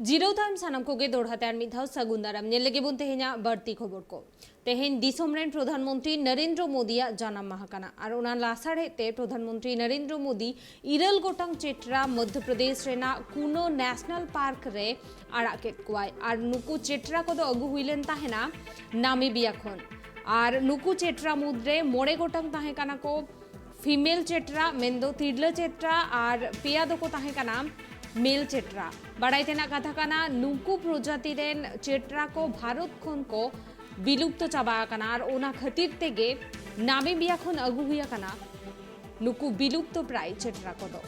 जिरोताम सानम Koge दोड़हाते are मिधाव सगुंदाराम नेलेगे बुन तेहे냐 बढ़ती खबर को तेहेन दिसोमरेन प्रधानमंत्री नरेंद्र मोदी जानाम महाकाना और उना लासाड़ेते प्रधानमंत्री नरेंद्र मोदी इरल गोटांग चेट्रा मध्य प्रदेश रेना कुनो नेशनल पार्क रे आड़ाकेत कुआय और नुकु चेट्रा को तो अगु हुइलेन ताहेना नामीबिया खन और नुकु चेट्रा मुद्रे मोड़े गोटांग ताहेकाना को फीमेल चेट्रा मेंदो तिरला चेट्रा और पेया दो को ताहेकाना मेल चेट्रा बड़ाईतेना कथा काना नुकु प्रजाति रेन चेट्रा को भारत खन को विलुप्त चाबा काना और ओना खातिर तेगे नामीबिया खन अगु हुया काना नुकु विलुप्त प्राय चेट्रा को दो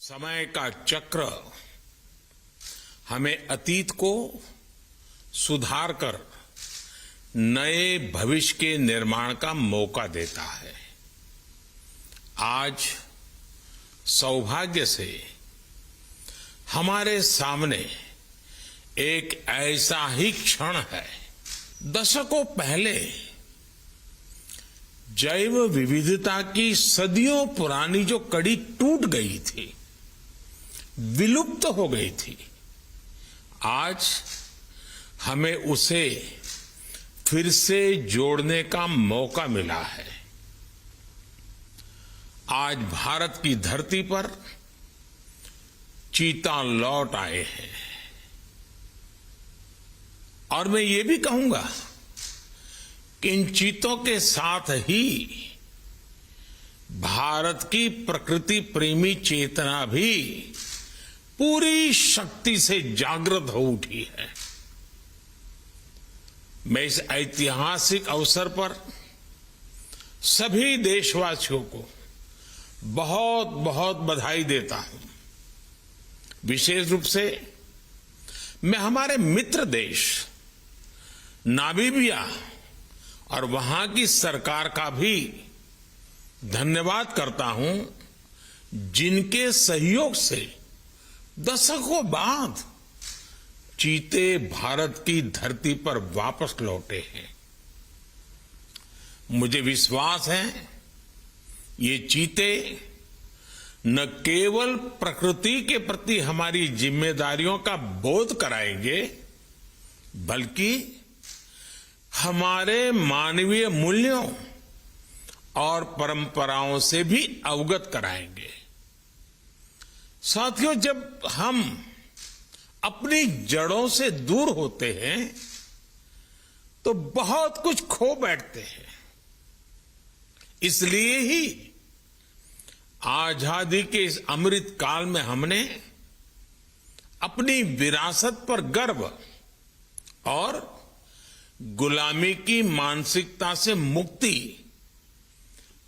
समय का चक्र हमें अतीत को सुधार कर नए भविष्य के निर्माण का मौका देता है। आज सौभाग्य से हमारे सामने एक ऐसा ही क्षण है। दशकों पहले जैव विविधता की सदियों पुरानी जो कड़ी टूट गई थी, विलुप्त हो गई थी, आज हमें उसे फिर से जोड़ने का मौका मिला है। आज भारत की धरती पर चीता लौट आए हैं और मैं ये भी कहूंगा कि इन चीतों के साथ ही भारत की प्रकृति प्रेमी चेतना भी पूरी शक्ति से जागृत हो उठी है। मैं इस ऐतिहासिक अवसर पर सभी देशवासियों को बहुत बहुत बधाई देता हूं। विशेष रूप से मैं हमारे मित्र देश नामीबिया और वहां की सरकार का भी धन्यवाद करता हूं, जिनके सहयोग से दशकों बाद चीते भारत की धरती पर वापस लौटे हैं। मुझे विश्वास है ये चीते न केवल प्रकृति के प्रति हमारी जिम्मेदारियों का बोध कराएंगे, बल्कि हमारे मानवीय मूल्यों और परंपराओं से भी अवगत कराएंगे। साथियों, जब हम अपनी जड़ों से दूर होते हैं तो बहुत कुछ खो बैठते हैं। इसलिए ही आजादी के इस अमृत काल में हमने अपनी विरासत पर गर्व और गुलामी की मानसिकता से मुक्ति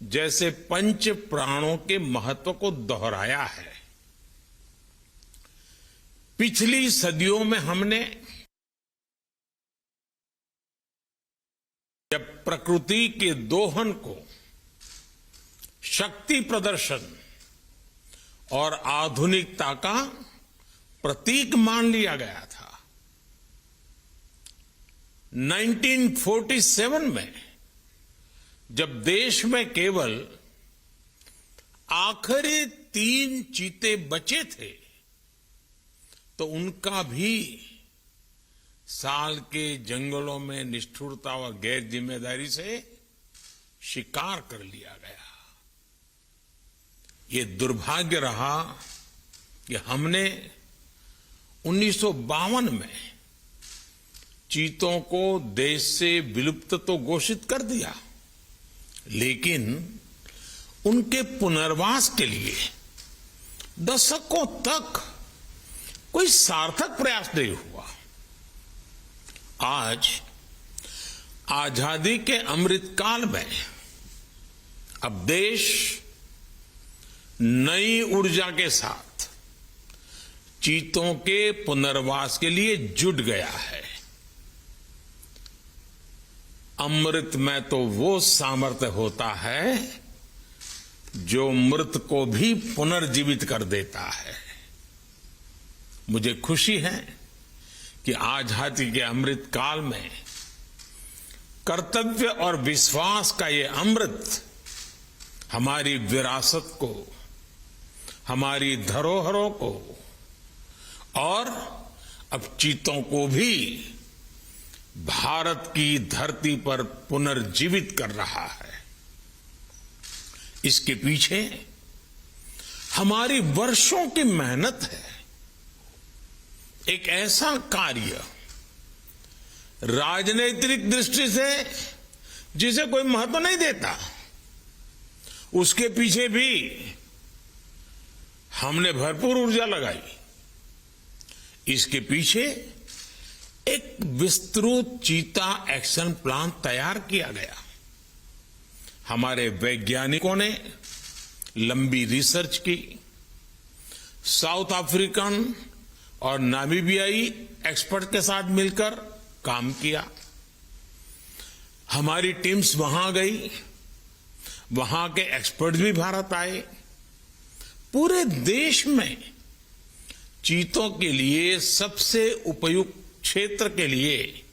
जैसे पंच प्राणों के महत्व को दोहराया है। पिछली सदियों में हमने जब प्रकृति के दोहन को शक्ति प्रदर्शन और आधुनिकता का प्रतीक मान लिया गया था, 1947 में जब देश में केवल आखिरी 3 चीते बचे थे तो उनका भी साल के जंगलों में निष्ठुरता और गैर जिम्मेदारी से शिकार कर लिया गया। ये दुर्भाग्य रहा कि हमने 1952 में चीतों को देश से विलुप्त तो घोषित कर दिया, लेकिन उनके पुनर्वास के लिए दशकों तक कोई सार्थक प्रयास नहीं हुआ। आज आजादी के अमृत काल में अब देश नई ऊर्जा के साथ चीतों के पुनर्वास के लिए जुट गया है। अमृत में तो वो सामर्थ्य होता है जो मृत को भी पुनर्जीवित कर देता है। मुझे खुशी है कि आजादी के अमृत काल में कर्तव्य और विश्वास का ये अमृत हमारी विरासत को, हमारी धरोहरों को और अब चीतों को भी भारत की धरती पर पुनर्जीवित कर रहा है। इसके पीछे हमारी वर्षों की मेहनत है। एक ऐसा कार्य राजनीतिक दृष्टि से जिसे कोई महत्व नहीं देता, उसके पीछे भी हमने भरपूर ऊर्जा लगाई। इसके पीछे एक विस्तृत चीता एक्शन प्लान तैयार किया गया। हमारे वैज्ञानिकों ने लंबी रिसर्च की, साउथ अफ्रीकन और नामीबियाई एक्सपर्ट के साथ मिलकर काम किया। हमारी टीम्स वहां गई, वहां के एक्सपर्ट भी भारत आए। पूरे देश में चीतों के लिए सबसे उपयुक्त क्षेत्र के लिए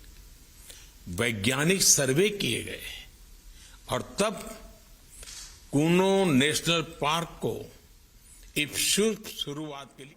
वैज्ञानिक सर्वे किए गए और तब कूनो नेशनल पार्क को इस शुभ शुरुआत के लिए